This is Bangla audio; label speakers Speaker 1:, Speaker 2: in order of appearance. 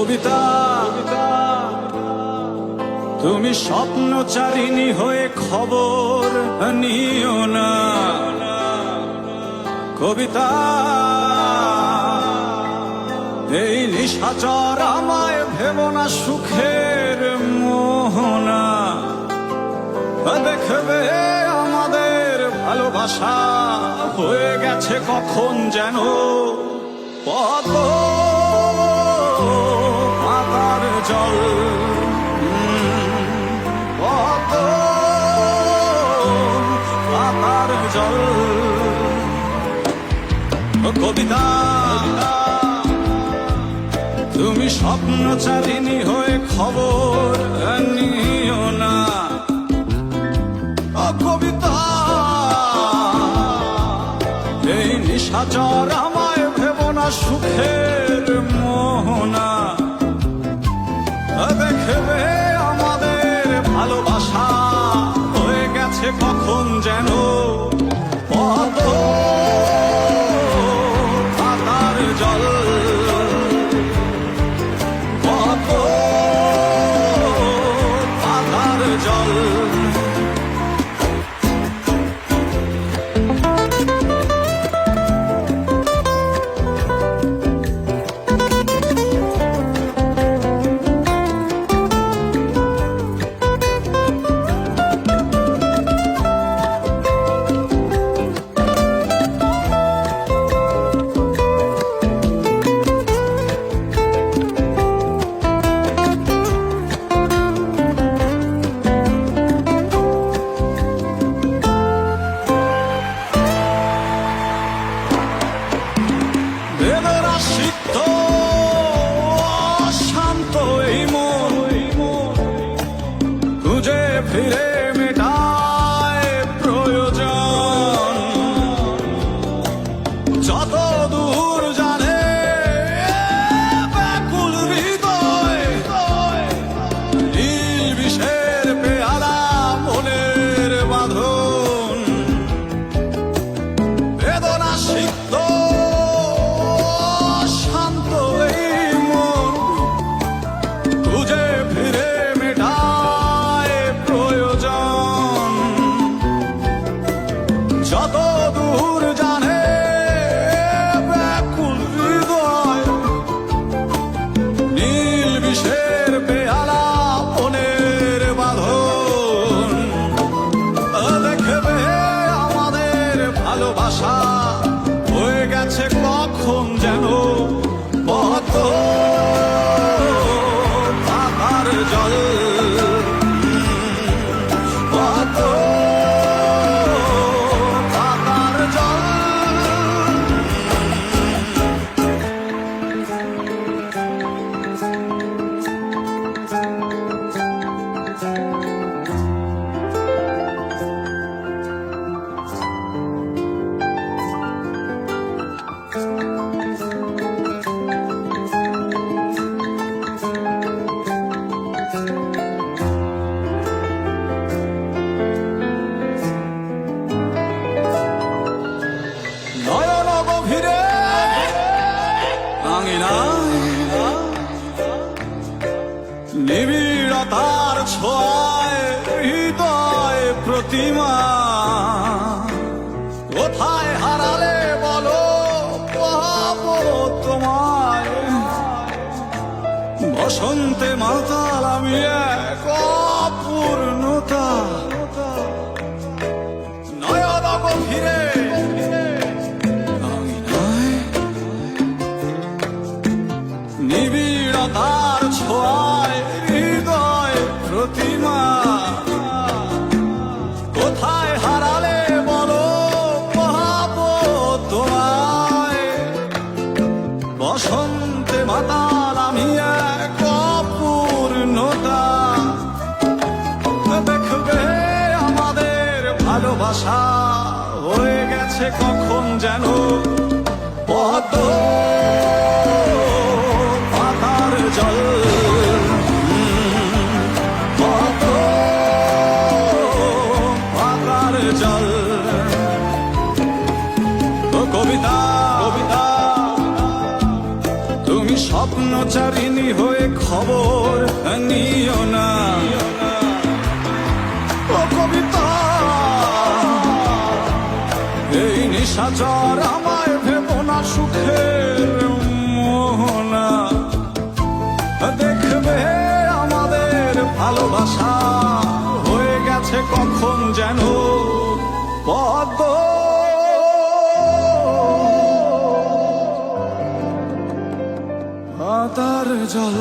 Speaker 1: কবিতা তুমি স্বপ্নচারিণী হয়ে খবর নিও না। কবিতা এই নিশাচর আমায় ভেবো না সুখের মোহনা। দেখবে আমাদের ভালোবাসা হয়ে গেছে কখন যেন পদ্ম পাতার জল। পদ্ম পাতার জল। কবিতা তুমি স্বপ্নচারিণী হয়ে খবর নিও না। কবিতা এই নিশাচর আমায় ভেবো না সুখের মোহনা। দেখবে আমাদের ভালোবাসা হয়ে গেছে কখন যেন পদ্ম পাতার জল। পদ্ম পাতার জল। বেদনাসিক্ত শান্ত এই মন খুঁজে ফিরে মেটায় প্রয়োজন। যত দূর জানে ব্যাকুল হৃদয় নীল বিষের পেয়ালা মনের বাঁধন। বেদনাসিক্ত যত দূর জানে ব্যাকুল হৃদয় নীল বিষের পেয়ালা মনের বাঁধন। দেখবে আমাদের ভালোবাসা হয়ে গেছে কখন যেন পদ্ম পাতার জল। নিবিড়তার ছোঁয়ায় হৃদয় প্রতিমা কোথায় হারালে বলো পাবো তোমায়। বসন্তে মাতাল আমি এক অপূর্ণতা নয়ন গভীরে নিবিড়তার ছোঁয়ায় হৃদয় প্রতিমা কোথায় হারালে বলো পাবো তোমায়। বসন্তে মাতাল আমি এক অপূর্ণতা। দেখবে আমাদের ভালোবাসা হয়ে গেছে কখন যেন পদ্ম পাতার জল। পদ্ম পাতার জল। কবিতা তুমি স্বপ্ন পাপাচারিণী হয়ে খবর নিও না। ও কবিতা, এই নিশাচর আমায় ভেবো না সুখের মোহনা। দেখবে আমাদের ভালোবাসা হয়ে গেছে কখন যেন পদ্ম। পাতার জল